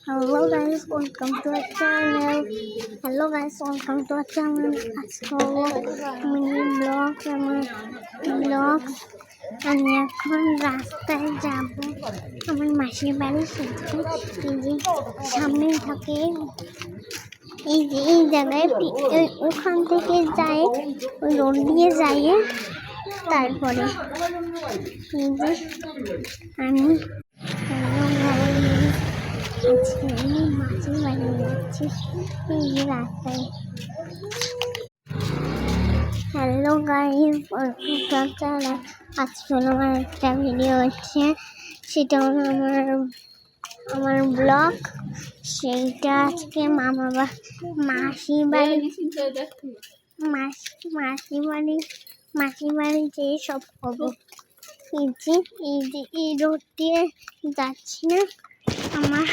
Hello guys, welcome to our channel. Hello guys, welcome to our channel. আজকে mini blogs আমি এখন রাস্তায় যাব আমার মাসির বাড়ির সাথে। এই যে সামনে থাকে এই যে এই জায়গায় ওখান থেকে যায় ওই রোড দিয়ে যায়, তারপরে এই যে আমি আজকে আমি মাসির বাড়ি যাচ্ছি এই রাস্তায়। হ্যালো গাইস, আজকে আমার একটা ভিডিও হচ্ছে, সেটা হলো আমার ব্লগ। সেইটা আজকে মাসির বাড়ি যেয়ে সব করবো। এই রোড দিয়ে যাচ্ছি না, আমার